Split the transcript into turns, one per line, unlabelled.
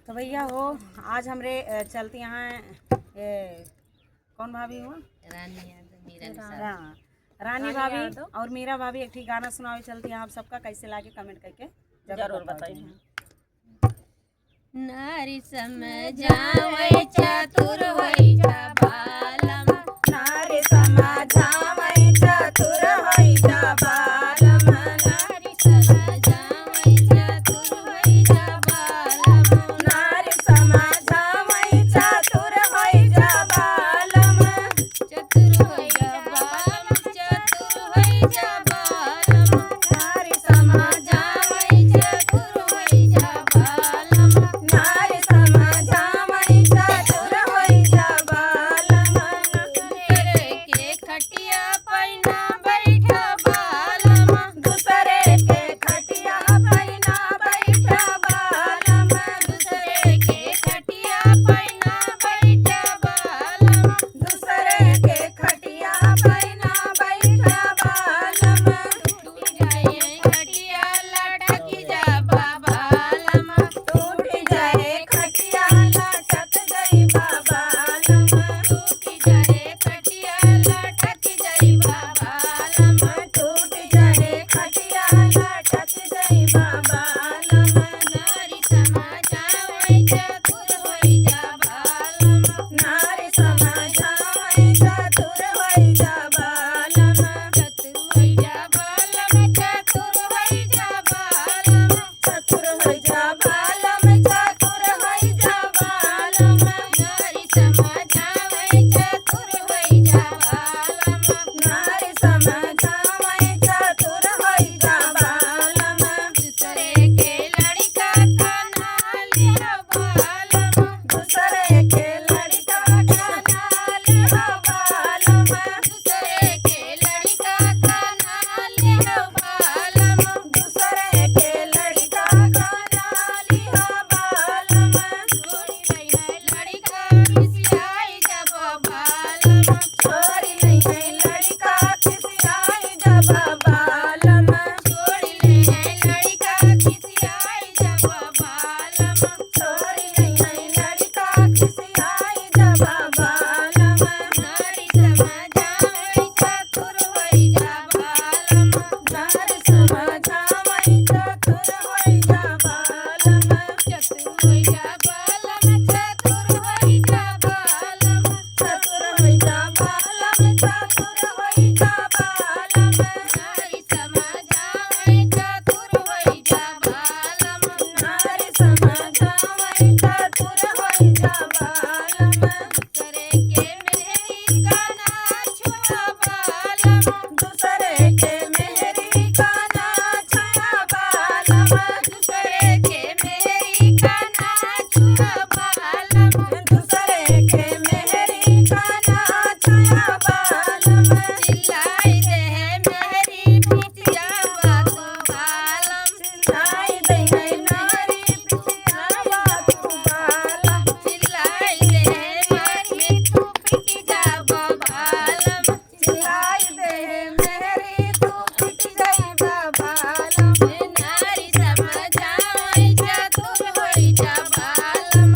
तो भैया हो आज हमरे चलते यहाँ कौन भाभी हुआ रानी भाभी और मीरा भाभी एक ठीक गाना सुनावे चलती हैं। आप सबका कैसे लागे कमेंट करके जरूर बताइए।
नारी समझावे चतुर होई जा बालम,
नारी समझावे चतुर होई जा बालम,
नारी समझावे चतुर होई जा बालम,
नारी समझावे चतुर होई जा बालम,
चतुर होई जा बालम, चतुर होई जा बालम,
नारी समझावे
चतुर होई जा बालम,
नारी समझावे चतुर होई जा बालम,
दूसरे के खटिया पैना बैठा बालम,
दूसरे के खटिया पैना बैठा बालम,
दूसरे के खटिया पैना बैठा बालम,
दूसरे के खटिया पैना बैठा बालम,
टूट जाए खटिया लटक जा बालम,
टूट जाए खटिया लटक गई बालम,
टूट जाए खटिया लटक जाई बालम,
टूट जाए खटिया लटक गई बालम,
नारी समझावे चतुर होई जा बालम,
नारी समझावे चतुर होई जा बालम,
चतुर होई जा बालम, चतुर होई जा बालम,
चतुर होई जा बालम, चतुर होई जा बालम,
नारी समझावे चतुर होई जा बालम,
नारी समझावे चतुर होई जा बालम,
दूसरे के लड़का का ना लिया बालम,
दूसरे के लड़का का नाल हो बालम,
दूसरे के लड़का का ना लिया बालम,
दूसरे के लड़का का नाल हो बालम,
छोड़ी नहीं लड़का खिसियाई जब बालम,
छोरी नहीं है लड़का खिसियाई जब बालम,
छोड़ी नहीं लड़का खिसियाई जब बालम,
छोरी नहीं है लड़का खिसियाई जब बालम,
नारी समझावे चतुर होई जा बालम,
नारी समझावे चतुर होई जा बालम,
चतुर होई जा बालम, चतुर होई जा बालम,
चतुर होई जा बालम, चतुर होई जा बालम,
नारी समझावे चतुर होई जा बालम,
नारी समझावे चतुर होई जा बालम,
दूसरे के मेहरी का ना छुआ बालम,
दूसरे के मेहरी का ना छुआ बालम,
दूसरे के मेहरी का ना छुआ बालम,
दूसरे के मेहरी का ना छुआ बालम,
चिल्लाई दे मेहरी पिटिया बातों बालम,
चिल्लाई दे नारी पिटिया बातों बालम,
चिल्लाई दे मेहरी तू पिटी जा बालम,
चिल्लाई दे मेहरी तू पिट गई बालम,
नारी समझावे चतुर होई जा बालम,